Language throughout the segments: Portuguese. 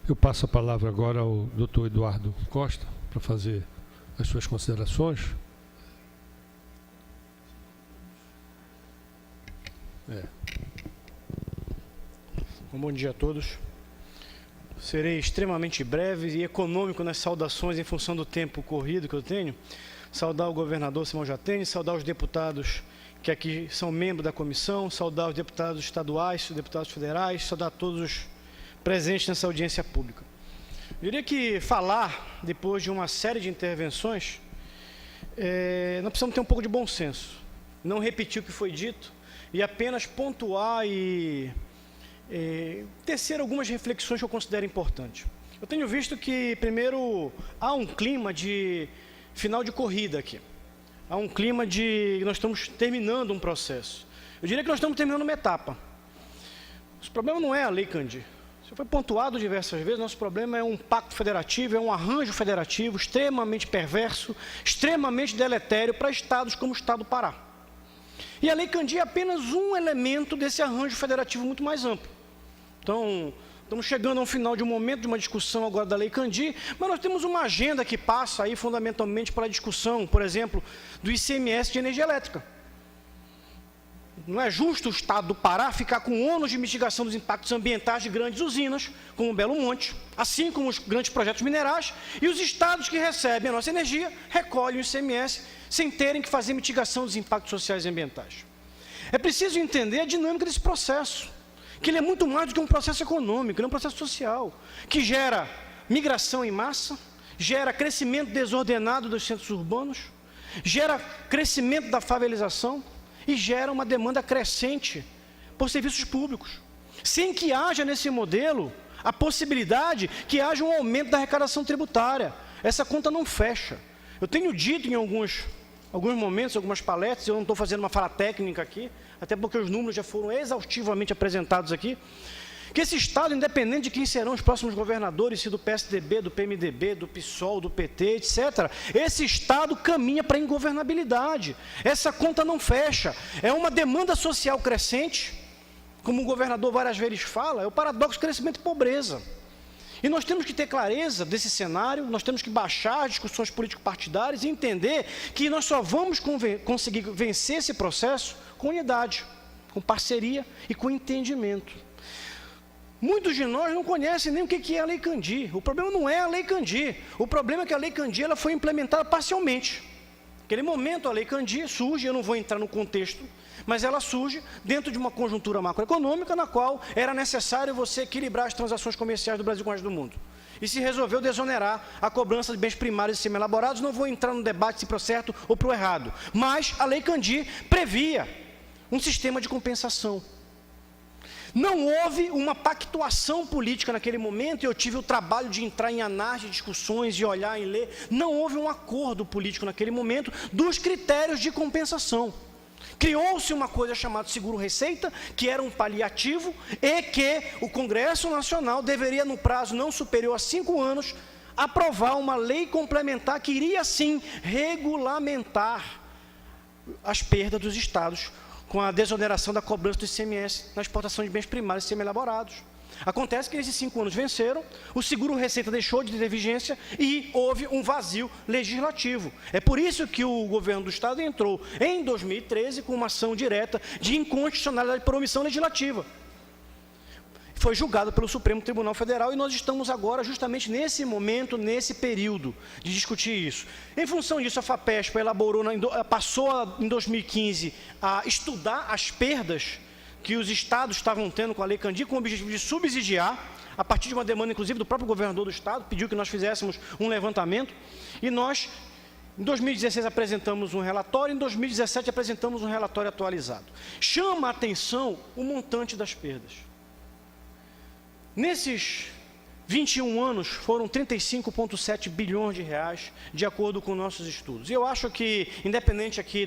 Eu passo a palavra agora ao Dr. Eduardo Costa para fazer as suas considerações. Bom dia a todos. Serei extremamente breve e econômico nas saudações em função do tempo corrido que eu tenho. Saudar o governador Simão Jatene, saudar os deputados que aqui são membros da comissão, saudar os deputados estaduais, os deputados federais, saudar todos os presentes nessa audiência pública. Eu diria que falar, depois de uma série de intervenções, nós precisamos ter um pouco de bom senso, não repetir o que foi dito e apenas pontuar e tecer algumas reflexões que eu considero importantes. Eu tenho visto que, primeiro, há um clima de final de corrida aqui. Há um clima de nós estamos terminando um processo. Eu diria que nós estamos terminando uma etapa. O problema não é a Lei Candir. Isso foi pontuado diversas vezes. Nosso problema é um pacto federativo, é um arranjo federativo extremamente perverso, extremamente deletério para estados como o estado do Pará. E a Lei Candir é apenas um elemento desse arranjo federativo muito mais amplo. Então, estamos chegando ao final de um momento de uma discussão agora da Lei Candir, mas nós temos uma agenda que passa aí fundamentalmente para a discussão, por exemplo, do ICMS de energia elétrica. Não é justo o estado do Pará ficar com o ônus de mitigação dos impactos ambientais de grandes usinas, como o Belo Monte, assim como os grandes projetos minerais, e os estados que recebem a nossa energia recolhem o ICMS sem terem que fazer mitigação dos impactos sociais e ambientais. É preciso entender a dinâmica desse processo, que ele é muito mais do que um processo econômico, ele é um processo social, que gera migração em massa, gera crescimento desordenado dos centros urbanos, gera crescimento da favelização e gera uma demanda crescente por serviços públicos, sem que haja nesse modelo a possibilidade que haja um aumento da arrecadação tributária. Essa conta não fecha. Eu tenho dito em alguns momentos, algumas palestras, eu não estou fazendo uma fala técnica aqui, até porque os números já foram exaustivamente apresentados aqui, que esse Estado, independente de quem serão os próximos governadores, se do PSDB, do PMDB, do PSOL, do PT, etc., esse Estado caminha para a ingovernabilidade. Essa conta não fecha. É uma demanda social crescente, como o governador várias vezes fala, é o paradoxo crescimento e pobreza. E nós temos que ter clareza desse cenário, nós temos que baixar as discussões político-partidárias e entender que nós só vamos conseguir vencer esse processo com unidade, com parceria e com entendimento. Muitos de nós não conhecem nem o que é a Lei Candir. O problema não é a Lei Candir. O problema é que a Lei Candir ela foi implementada parcialmente. Naquele momento a Lei Candir surge, eu não vou entrar no contexto, mas ela surge dentro de uma conjuntura macroeconômica na qual era necessário você equilibrar as transações comerciais do Brasil com o resto do mundo. E se resolveu desonerar a cobrança de bens primários e semi-elaborados. Não vou entrar no debate se para o certo ou para o errado, mas a Lei Candir previa um sistema de compensação. Não houve uma pactuação política naquele momento, e eu tive o trabalho de entrar em análise de discussões, de olhar e ler. Não houve um acordo político naquele momento dos critérios de compensação. Criou-se uma coisa chamada seguro-receita, que era um paliativo, e que o Congresso Nacional deveria, no prazo não superior a 5 anos, aprovar uma lei complementar que iria, sim, regulamentar as perdas dos estados com a desoneração da cobrança do ICMS na exportação de bens primários e semi-elaborados. Acontece que esses 5 anos venceram, o seguro-receita deixou de ter vigência e houve um vazio legislativo. É por isso que o governo do Estado entrou em 2013 com uma ação direta de inconstitucionalidade por omissão legislativa. Foi julgado pelo Supremo Tribunal Federal e nós estamos agora justamente nesse momento, nesse período de discutir isso. Em função disso, a FAPESP passou em 2015 a estudar as perdas que os estados estavam tendo com a Lei Candir, com o objetivo de subsidiar, a partir de uma demanda, inclusive, do próprio governador do estado, pediu que nós fizéssemos um levantamento, e nós, em 2016, apresentamos um relatório, em 2017, apresentamos um relatório atualizado. Chama a atenção o montante das perdas. Nesses 21 anos, foram 35,7 bilhões de reais, de acordo com nossos estudos. E eu acho que, independente aqui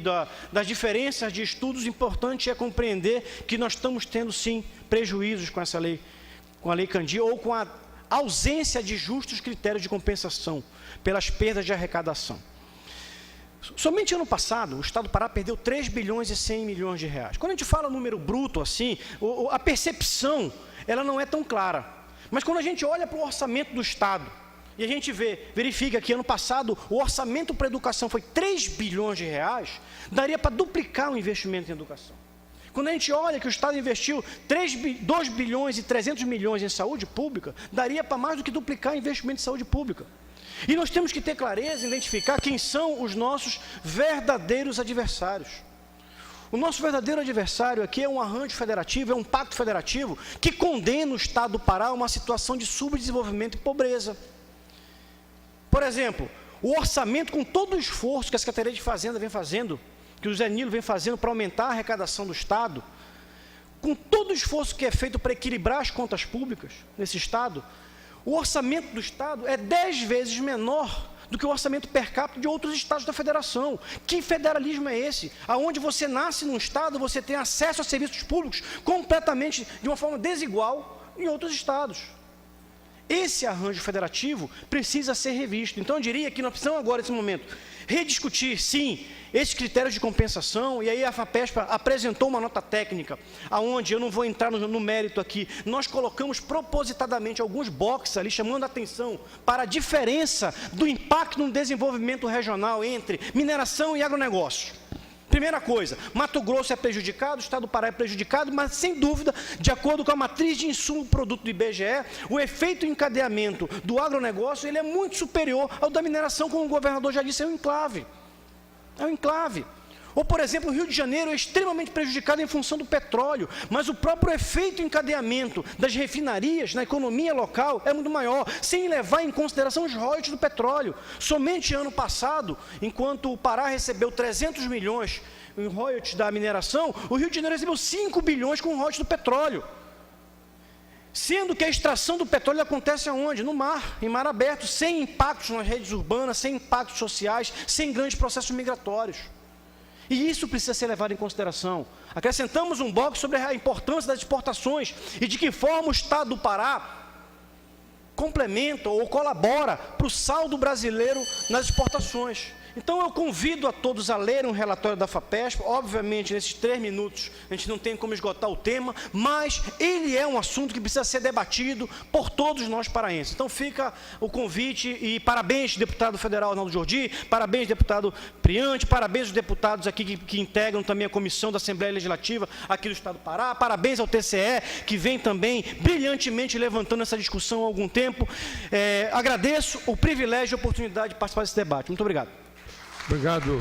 das diferenças de estudos, importante é compreender que nós estamos tendo, sim, prejuízos com essa lei, com a Lei Candir, ou com a ausência de justos critérios de compensação pelas perdas de arrecadação. Somente ano passado, o Estado do Pará perdeu 3 bilhões e 100 milhões de reais. Quando a gente fala número bruto assim, a percepção ela não é tão clara. Mas quando a gente olha para o orçamento do Estado, e a gente verifica que ano passado o orçamento para a educação foi 3 bilhões de reais, daria para duplicar o investimento em educação. Quando a gente olha que o Estado investiu 2 bilhões e 300 milhões em saúde pública, daria para mais do que duplicar o investimento em saúde pública. E nós temos que ter clareza em identificar quem são os nossos verdadeiros adversários. O nosso verdadeiro adversário aqui é um arranjo federativo, é um pacto federativo que condena o Estado do Pará a uma situação de subdesenvolvimento e pobreza. Por exemplo, o orçamento, com todo o esforço que a Secretaria de Fazenda vem fazendo, que o Zé Nilo vem fazendo para aumentar a arrecadação do Estado, com todo o esforço que é feito para equilibrar as contas públicas nesse Estado, o orçamento do Estado é 10 vezes menor do que o orçamento per capita de outros estados da federação. Que federalismo é esse? Aonde você nasce num estado, você tem acesso a serviços públicos completamente, de uma forma desigual, em outros estados. Esse arranjo federativo precisa ser revisto. Então, eu diria que nós precisamos agora, nesse momento, rediscutir, sim, esses critérios de compensação, e aí a FAPESP apresentou uma nota técnica, aonde eu não vou entrar no mérito aqui, nós colocamos propositadamente alguns boxes ali, chamando a atenção para a diferença do impacto no desenvolvimento regional entre mineração e agronegócio. Primeira coisa, Mato Grosso é prejudicado, o Estado do Pará é prejudicado, mas sem dúvida, de acordo com a matriz de insumo produto do IBGE, o efeito encadeamento do agronegócio ele é muito superior ao da mineração, como o governador já disse, é um enclave. É um enclave. Ou, por exemplo, o Rio de Janeiro é extremamente prejudicado em função do petróleo, mas o próprio efeito encadeamento das refinarias na economia local é muito maior, sem levar em consideração os royalties do petróleo. Somente ano passado, enquanto o Pará recebeu 300 milhões em royalties da mineração, o Rio de Janeiro recebeu 5 bilhões com royalties do petróleo. Sendo que a extração do petróleo acontece aonde? No mar, em mar aberto, sem impactos nas redes urbanas, sem impactos sociais, sem grandes processos migratórios. E isso precisa ser levado em consideração. Acrescentamos um bloco sobre a importância das exportações e de que forma o Estado do Pará complementa ou colabora para o saldo brasileiro nas exportações. Então, eu convido a todos a lerem um relatório da FAPESP. Obviamente, nesses 3 minutos, a gente não tem como esgotar o tema, mas ele é um assunto que precisa ser debatido por todos nós paraenses. Então, fica o convite e parabéns, deputado federal Arnaldo Jordi, parabéns, deputado Priante, parabéns aos deputados aqui que integram também a comissão da Assembleia Legislativa aqui do Estado do Pará, parabéns ao TCE, que vem também brilhantemente levantando essa discussão há algum tempo. Agradeço o privilégio e a oportunidade de participar desse debate. Muito obrigado. Obrigado.